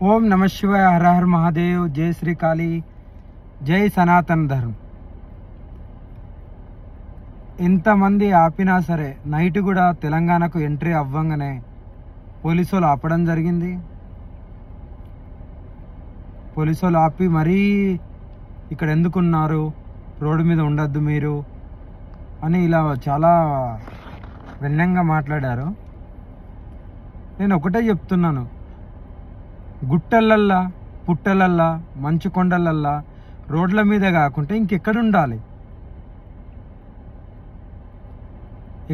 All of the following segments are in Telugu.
ఓం నమ శివాయ, హర హర మహాదేవ్, జై శ్రీకాళి, జై సనాతన ధర్మం. ఎంతమంది ఆపినా సరే నైట్ కూడా తెలంగాణకు ఎంట్రీ అవ్వంగానే పోలీసులు ఆపడం జరిగింది. పోలీసులు ఆపి మరీ ఇక్కడ ఎందుకున్నారు, రోడ్డు మీద ఉండొద్దు మీరు అని ఇలా చాలా వ్యంగ్యంగా మాట్లాడారు. నేను ఒకటే చెప్తున్నాను, గుట్టలల్లా, పుట్టలల్లా, మంచు కొండలల్లా, రోడ్ల మీద కాకుంటే ఇంకెక్కడుండాలి,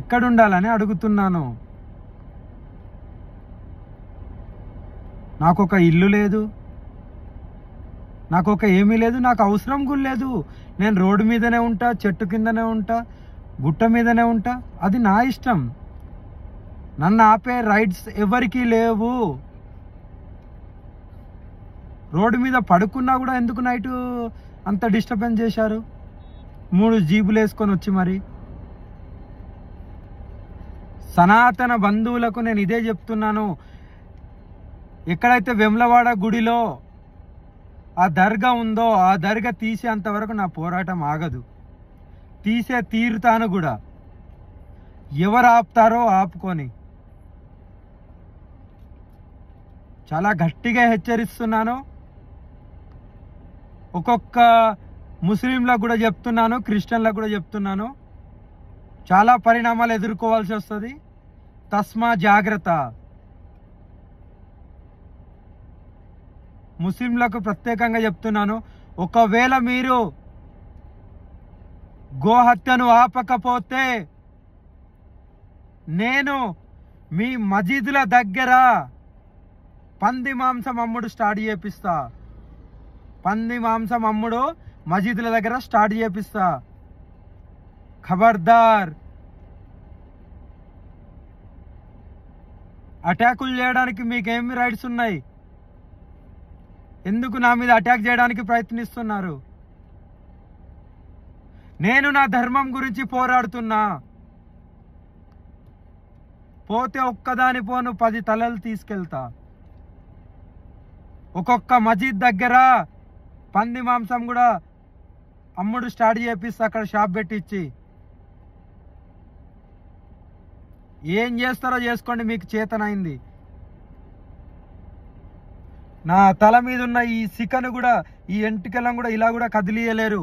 ఎక్కడుండాలని అడుగుతున్నాను. నాకు ఒక ఇల్లు లేదు, నాకు ఒక ఏమీ లేదు, నాకు అవసరం కూడా లేదు. నేను రోడ్డు మీదనే ఉంటా, చెట్టు కిందనే ఉంటా, గుట్ట మీదనే ఉంటా, అది నా ఇష్టం. నన్ను ఆపే రైట్స్ ఎవరికీ లేవు. రోడ్డు మీద పడుకున్నా కూడా ఎందుకు నైటు అంత డిస్టర్బెన్స్ చేశారు? 3 జీబులు వేసుకొని వచ్చి మరి. సనాతన బంధువులకు నేను ఇదే చెప్తున్నాను, ఎక్కడైతే వేములవాడ గుడిలో ఆ దర్గా ఉందో ఆ దర్గా తీసేంత వరకు నా పోరాటం ఆగదు. తీసే తీరుతాను కూడా. ఎవరు ఆపుతారో ఆపుకొని. చాలా గట్టిగా హెచ్చరిస్తున్నాను. ఒక్కొక్క ముస్లింలకు కూడా చెప్తున్నాను, క్రిస్టియన్లకు కూడా చెప్తున్నాను, చాలా పరిణామాలు ఎదుర్కోవాల్సి వస్తుంది. తస్మా జాగ్రత్త. ముస్లింలకు ప్రత్యేకంగా చెప్తున్నాను, ఒకవేళ మీరు గోహత్యను ఆపకపోతే నేను మీ మసీదుల దగ్గర పంది మాంసం అమ్ముడు స్టార్ట్ చేపిస్తా. పంది మాంసం అమ్ముడు మసీదుల దగ్గర స్టార్ట్ చేపిస్తా. ఖబర్దార్. అటాకులు చేయడానికి మీకేమి రైట్స్ ఉన్నాయి? ఎందుకు నా మీద అటాక్ చేయడానికి ప్రయత్నిస్తున్నారు? నేను నా ధర్మం గురించి పోరాడుతున్నా. పోతే ఒక్కదాని పోను 10 తలలు తీసుకెళ్తా. ఒక్కొక్క మసీద్ దగ్గర పంది మాంసం కూడా అమ్ముడు స్టార్ట్ చేపిస్తా, అక్కడ షాప్ పెట్టించి. ఏం చేస్తారో చేసుకోండి, మీకు చేతనైంది. నా తల మీద ఉన్న ఈ సికను కూడా, ఈ ఎంటికలను కూడా ఇలా కూడా కదిలియలేరు.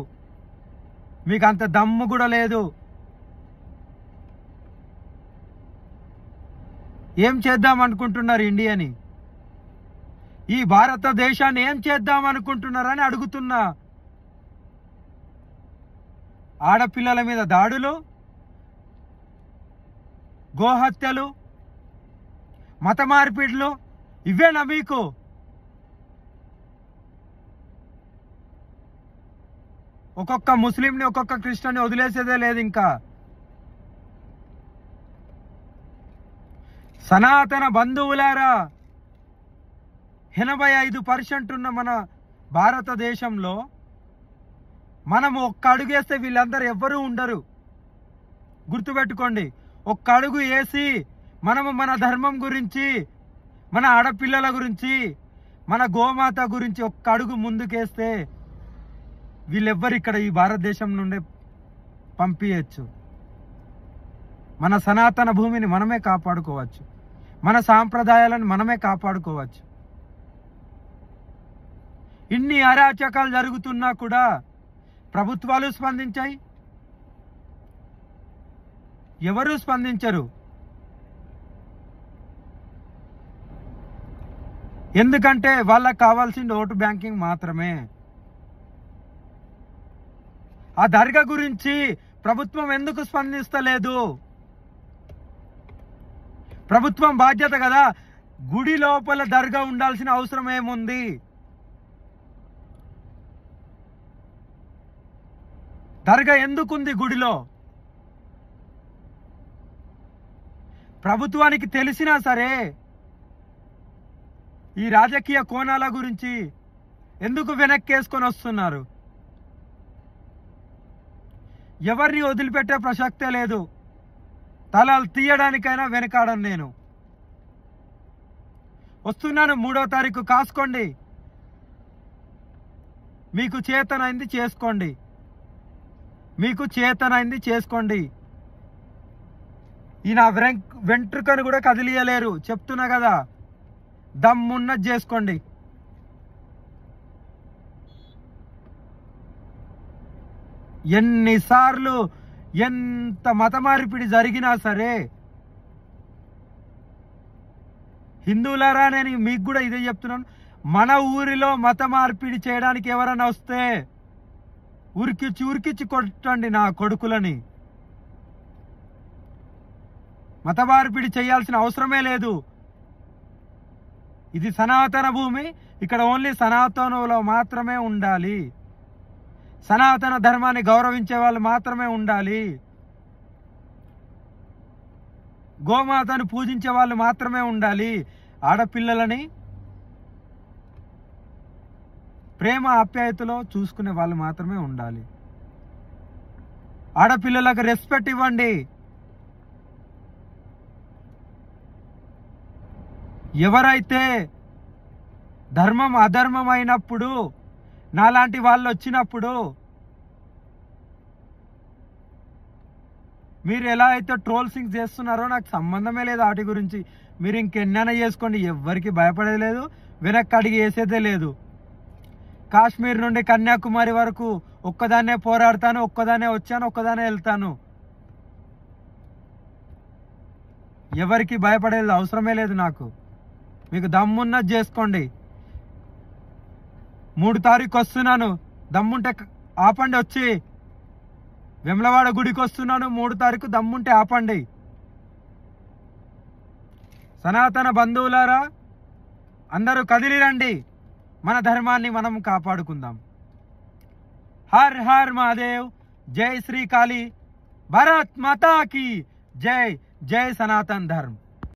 మీకు అంత దమ్ము కూడా లేదు. ఏం చేద్దాం అనుకుంటున్నారు ఇండియాని? ఈ భారతదేశాన్ని ఏం చేద్దాం అనుకుంటున్నారని అడుగుతున్నా. ఆడపిల్లల మీద దాడులు, గోహత్యలు, మత మార్పిడులు, ఇవేనా మీకు? ఒక్కొక్క ముస్లింని, ఒక్కొక్క క్రిస్టియన్ని వదిలేసేదే లేదు. ఇంకా సనాతన బంధువులారా, 85% ఉన్న మన భారతదేశంలో మనము ఒక్క అడుగేస్తే వీళ్ళందరూ ఎవ్వరూ ఉండరు. గుర్తుపెట్టుకోండి. ఒక్క అడుగు వేసి మనము మన ధర్మం గురించి, మన ఆడపిల్లల గురించి, మన గోమాత గురించి ఒక్క అడుగు ముందుకేస్తే వీళ్ళెవ్వరు ఇక్కడ ఈ భారతదేశం నుండే పంపించచ్చు. మన సనాతన భూమిని మనమే కాపాడుకోవచ్చు, మన సాంప్రదాయాలను మనమే కాపాడుకోవచ్చు. ఇన్ని అరాచకాలు జరుగుతున్నా కూడా ప్రభుత్వాలు స్పందించాయి? ఎవరు స్పందించరు. ఎందుకంటే వాళ్ళకి కావాల్సింది ఓటు బ్యాంకింగ్ మాత్రమే. ఆ దర్గా గురించి ప్రభుత్వం ఎందుకు స్పందిస్తలేదు? ప్రభుత్వం బాధ్యత కదా. గుడి లోపల దర్గా ఉండాల్సిన అవసరం ఏముంది? దర్గా ఎందుకుంది గుడిలో? ప్రభుత్వానికి తెలిసినా సరే ఈ రాజకీయ కోణాల గురించి ఎందుకు వెనక్కేసుకొని వస్తున్నారు? ఎవరిని వదిలిపెట్టే ప్రసక్తే లేదు. తలలు తీయడానికైనా వెనకాడను నేను. వస్తున్నాను 3వ తారీఖు, కాసుకోండి. మీకు చేతనైంది చేసుకోండి, మీకు చేతనైంది చేసుకోండి. ఈ నా వెంట్రుకను కూడా కదిలియలేరు, చెప్తున్నా కదా. దమ్మున్నది చేసుకోండి. ఎన్నిసార్లు ఎంత మత మార్పిడి జరిగినా సరే, హిందువులారా నేను మీకు కూడా ఇదే చెప్తున్నాను, మన ఊరిలో మత మార్పిడి చేయడానికి ఎవరైనా వస్తే ఉరికిచ్చి కొట్టండి నా కొడుకులని. మత మార్పిడి చేయాల్సిన అవసరమే లేదు. ఇది సనాతన భూమి, ఇక్కడ ఓన్లీ సనాతనులో మాత్రమే ఉండాలి, సనాతన ధర్మాన్ని గౌరవించే వాళ్ళు మాత్రమే ఉండాలి, గోమాతను పూజించే వాళ్ళు మాత్రమే ఉండాలి, ఆడపిల్లలని ప్రేమ ఆప్యాయతలో చూసుకునే వాళ్ళు మాత్రమే ఉండాలి. ఆడపిల్లలకు రెస్పెక్ట్ ఇవ్వండి. ఎవరైతే ధర్మం అధర్మం అయినప్పుడు, నాలాంటి వాళ్ళు వచ్చినప్పుడు మీరు ఎలా అయితే ట్రోల్సింగ్ చేస్తున్నారో నాకు సంబంధమే లేదు వాటి గురించి. మీరు ఇంకెన్నైనా చేసుకోండి, ఎవ్వరికి భయపడేది లేదు, వెనక్కి అడిగి వేసేదే లేదు. కాశ్మీర్ నుండి కన్యాకుమారి వరకు ఒక్కదాన్నే పోరాడతాను, ఒక్కదాన్నే వచ్చాను, ఒక్కదాన్నే వెళ్తాను. ఎవరికి భయపడేది అవసరమే లేదు నాకు. మీకు దమ్మున్నది చేసుకోండి. 3 తారీఖు వస్తున్నాను, దమ్ముంటే ఆపండి. వచ్చి వెమ్లవాడ గుడికి వస్తున్నాను 3 తారీఖు, దమ్ముంటే ఆపండి. సనాతన బంధువులారా అందరూ కదిలిరండి, మన ధర్మాన్ని మనం కాపాడుకుందాం. హర్ హర్ మహాదేవ్, జై శ్రీ కాళీ, భారత్ మాతా కీ జై, జై సనాతన్ ధర్మ్.